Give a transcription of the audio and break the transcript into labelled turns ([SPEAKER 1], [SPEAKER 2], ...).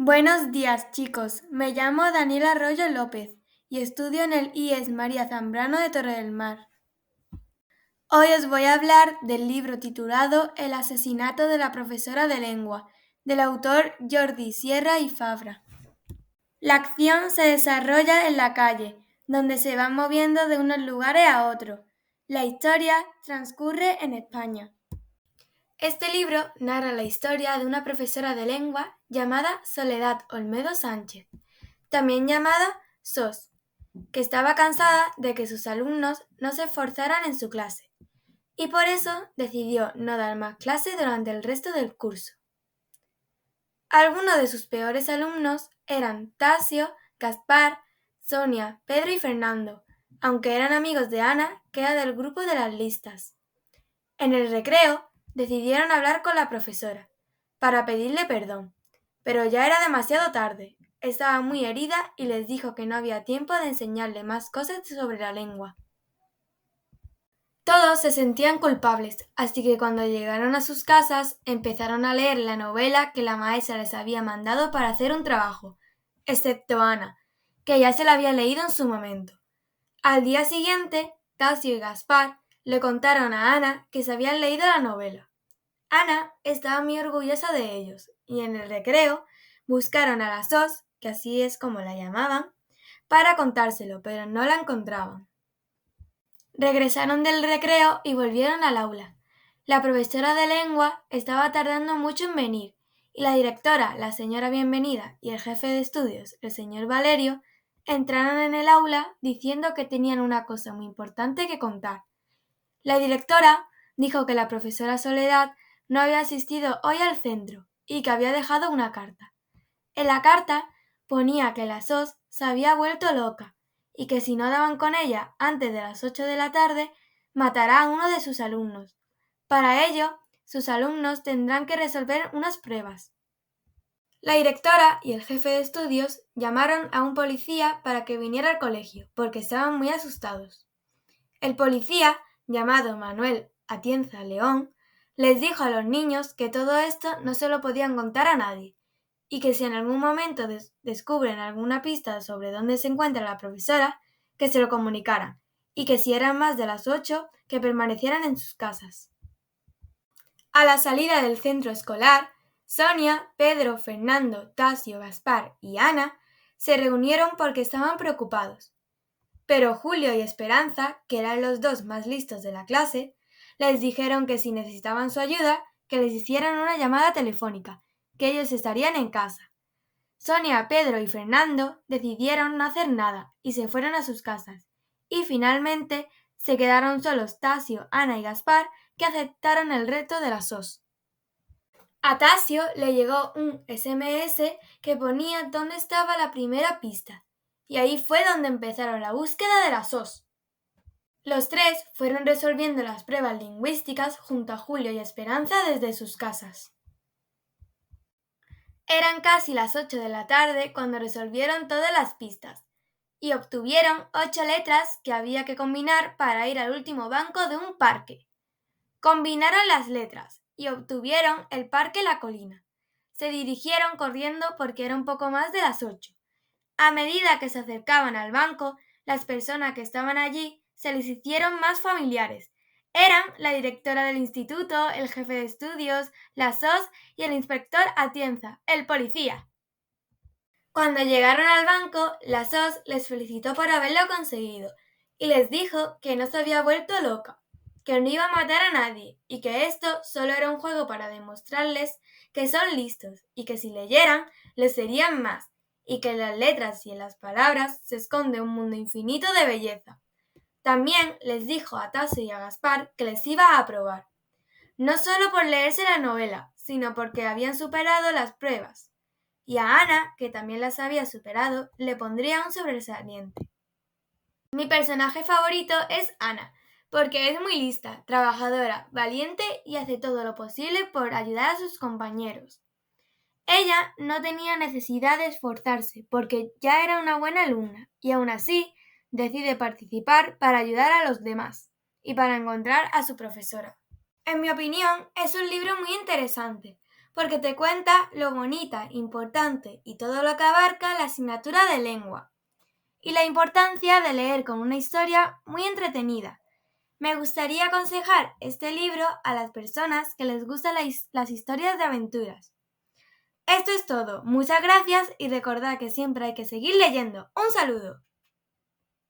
[SPEAKER 1] Buenos días, chicos. Me llamo Daniela Arroyo López y estudio en el IES María Zambrano de Torre del Mar. Hoy os voy a hablar del libro titulado El asesinato de la profesora de lengua, del autor Jordi Sierra y Fabra. La acción se desarrolla en la calle, donde se van moviendo de unos lugares a otros. La historia transcurre en España. Este libro narra la historia de una profesora de lengua llamada Soledad Olmedo Sánchez, también llamada SOS, que estaba cansada de que sus alumnos no se esforzaran en su clase, y por eso decidió no dar más clase durante el resto del curso. Algunos de sus peores alumnos eran Tasio, Gaspar, Sonia, Pedro y Fernando, aunque eran amigos de Ana, que era del grupo de las listas. En el recreo decidieron hablar con la profesora, para pedirle perdón, pero ya era demasiado tarde. Estaba muy herida y les dijo que no había tiempo de enseñarle más cosas sobre la lengua. Todos se sentían culpables, así que cuando llegaron a sus casas empezaron a leer la novela que la maestra les había mandado para hacer un trabajo, excepto Ana, que ya se la había leído en su momento. Al día siguiente, Tasio y Gaspar le contaron a Ana que se habían leído la novela. Ana estaba muy orgullosa de ellos y en el recreo buscaron a la SOS, que así es como la llamaban, para contárselo, pero no la encontraban. Regresaron del recreo y volvieron al aula. La profesora de lengua estaba tardando mucho en venir y la directora, la señora Bienvenida, y el jefe de estudios, el señor Valerio, entraron en el aula diciendo que tenían una cosa muy importante que contar. La directora dijo que la profesora Soledad no había asistido hoy al centro y que había dejado una carta. En la carta ponía que la SOS se había vuelto loca y que si no daban con ella antes de las 8 de la tarde, matará a uno de sus alumnos. Para ello, sus alumnos tendrán que resolver unas pruebas. La directora y el jefe de estudios llamaron a un policía para que viniera al colegio, porque estaban muy asustados. El policía, llamado Manuel Atienza León, les dijo a los niños que todo esto no se lo podían contar a nadie, y que si en algún momento descubren alguna pista sobre dónde se encuentra la profesora, que se lo comunicaran, y que si eran más de las 8, que permanecieran en sus casas. A la salida del centro escolar, Sonia, Pedro, Fernando, Tasio, Gaspar y Ana se reunieron porque estaban preocupados. Pero Julio y Esperanza, que eran los dos más listos de la clase, les dijeron que si necesitaban su ayuda, que les hicieran una llamada telefónica, que ellos estarían en casa. Sonia, Pedro y Fernando decidieron no hacer nada y se fueron a sus casas. Y finalmente se quedaron solos Tasio, Ana y Gaspar, que aceptaron el reto de la SOS. A Tasio le llegó un SMS que ponía dónde estaba la primera pista, y ahí fue donde empezaron la búsqueda de la SOS. Los tres fueron resolviendo las pruebas lingüísticas junto a Julio y Esperanza desde sus casas. Eran casi las 8 de la tarde cuando resolvieron todas las pistas y obtuvieron 8 letras que había que combinar para ir al último banco de un parque. Combinaron las letras y obtuvieron el parque La Colina. Se dirigieron corriendo porque era un poco más de las 8. A medida que se acercaban al banco, las personas que estaban allí se les hicieron más familiares. Eran la directora del instituto, el jefe de estudios, la SOS y el inspector Atienza, el policía. Cuando llegaron al banco, la SOS les felicitó por haberlo conseguido y les dijo que no se había vuelto loca, que no iba a matar a nadie y que esto solo era un juego para demostrarles que son listos y que si leyeran les serían más y que en las letras y en las palabras se esconde un mundo infinito de belleza. También les dijo a Tasio y a Gaspar que les iba a aprobar, no solo por leerse la novela, sino porque habían superado las pruebas. Y a Ana, que también las había superado, le pondría un sobresaliente. Mi personaje favorito es Ana, porque es muy lista, trabajadora, valiente y hace todo lo posible por ayudar a sus compañeros. Ella no tenía necesidad de esforzarse porque ya era una buena alumna y aún así decide participar para ayudar a los demás y para encontrar a su profesora. En mi opinión, es un libro muy interesante porque te cuenta lo bonita, importante y todo lo que abarca la asignatura de lengua, y la importancia de leer con una historia muy entretenida. Me gustaría aconsejar este libro a las personas que les gustan las historias de aventuras. Esto es todo, muchas gracias y recordad que siempre hay que seguir leyendo. ¡Un saludo!